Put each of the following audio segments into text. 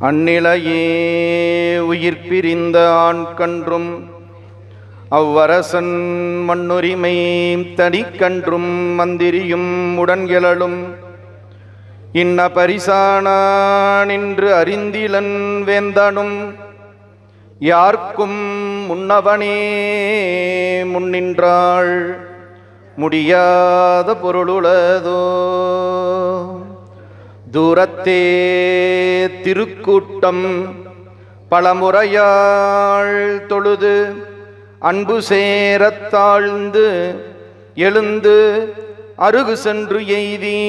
அந்நிலையே உயிர் பிரிந்த ஆண் கன்றும் அவ்வரசன் மண்ணுரிமை தனிக்கன்றும் மந்திரியும் உடன்கெழலும் இன்ன பரிசானான் என்று அறிந்திலன் வேந்தனும் யார்க்கும் முன்னவனே முன்னின்றாள் முடியாத பொருளுளதோ. தூரத்தே திருக்கூட்டம் பலமுறையாள் தொழுது அன்பு சேரத் தாழ்ந்து எழுந்து அருகு சென்று எய்தி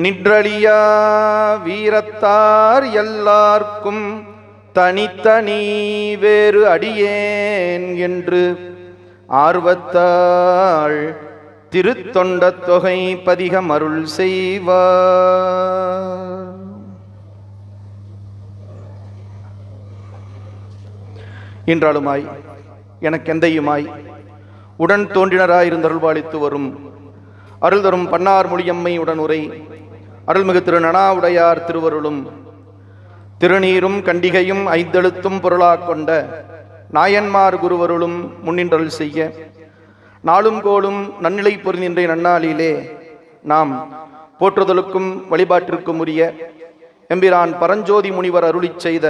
நின்றழியா வீரத்தார் எல்லார்க்கும் தனித்தனி வேறு அடியேன் என்று ஆர்வத்தாள் திருத்தொண்ட தொகை பதிகம் அருள் செய்வார். இன்றாலுமாய் எனக்கெந்தையுமாய் உடன் தோன்றினராயிருந்தருள்பாலித்து வரும் அருள் தரும் பன்னார் மொழியம்மை உடன் உரை அருள்மிகு திரு நனாவுடையார் திருவருளும் திருநீரும் கண்டிகையும் ஐந்தெழுத்தும் பொருளாக் கொண்ட நாயன்மார் குருவருளும் முன்னின்றருள் செய்ய நாளும் கோளும் நன்னிலை பொருந்தின்ற நன்னாளிலே நாம் போற்றுதலுக்கும் வழிபாட்டிற்கும் உரிய எம்பிரான் பரஞ்சோதி முனிவர் அருளிச் செய்த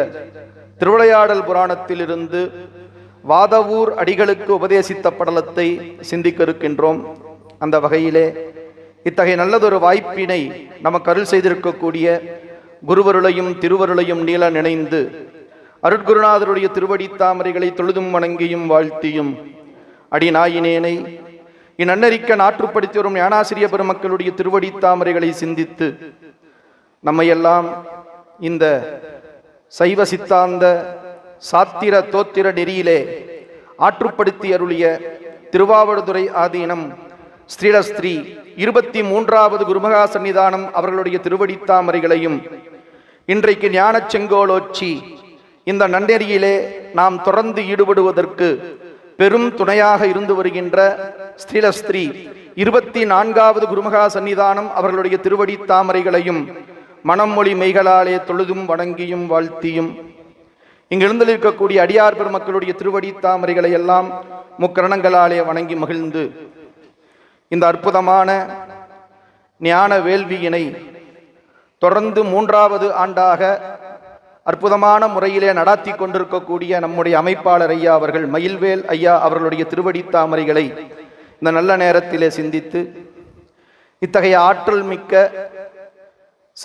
திருவிளையாடல் புராணத்திலிருந்து வாதவூர் அடிகளுக்கு உபதேசித்த படலத்தை சிந்திக்க இருக்கின்றோம். அந்த வகையிலே இத்தகைய நல்லதொரு வாய்ப்பினை நமக்கு அருள் செய்திருக்கக்கூடிய குருவருளையும் திருவருளையும் நீள நினைந்து அருட்குருநாதருடைய திருவடி தாமரைகளை தொழுதும் வணங்கியும் வாழ்த்தியும் அடிநாயினேனை இந்நன்னறிக்க நாற்றுப்படுத்தி வரும் ஞானாசிரிய பெருமக்களுடைய திருவடி தாமரைகளை சிந்தித்து நம்மையெல்லாம் இந்த சைவ சித்தாந்த சாத்திர தோத்திர நெறியிலே ஆற்றுப்படுத்தி அருளிய திருவாவடுதுறை ஆதீனம் ஸ்ரீலஸ்திரீ 23வது குருமகா சன்னிதானம் அவர்களுடைய திருவடி தாமரைகளையும் இன்றைக்கு ஞான செங்கோலோச்சி இந்த நன்னெறியிலே நாம் தொடர்ந்து ஈடுபடுவதற்கு பெரும் துணையாக இருந்து வருகின்ற ஸ்ரீலஸ்திரீ 24வது குருமகா சன்னிதானம் அவர்களுடைய திருவடி தாமரைகளையும் மனம் மொழி மெய்களாலே தொழுதும் வணங்கியும் வாழ்த்தியும் இங்கு எழுந்திருக்கக்கூடிய அடியார் பெருமக்களுடைய திருவடி தாமரைகளை எல்லாம் முக்கரணங்களாலே வணங்கி மகிழ்ந்து இந்த அற்புதமான ஞான வேள்வியினை தொடர்ந்து 3வது ஆண்டாக அற்புதமான முறையிலே நடாத்தி கொண்டிருக்கக்கூடிய நம்முடைய அமைப்பாளர் ஐயா அவர்கள் மயில்வேல் ஐயா அவர்களுடைய திருவடி தாமரைகளை இந்த நல்ல நேரத்திலே சிந்தித்து இத்தகைய ஆற்றல் மிக்க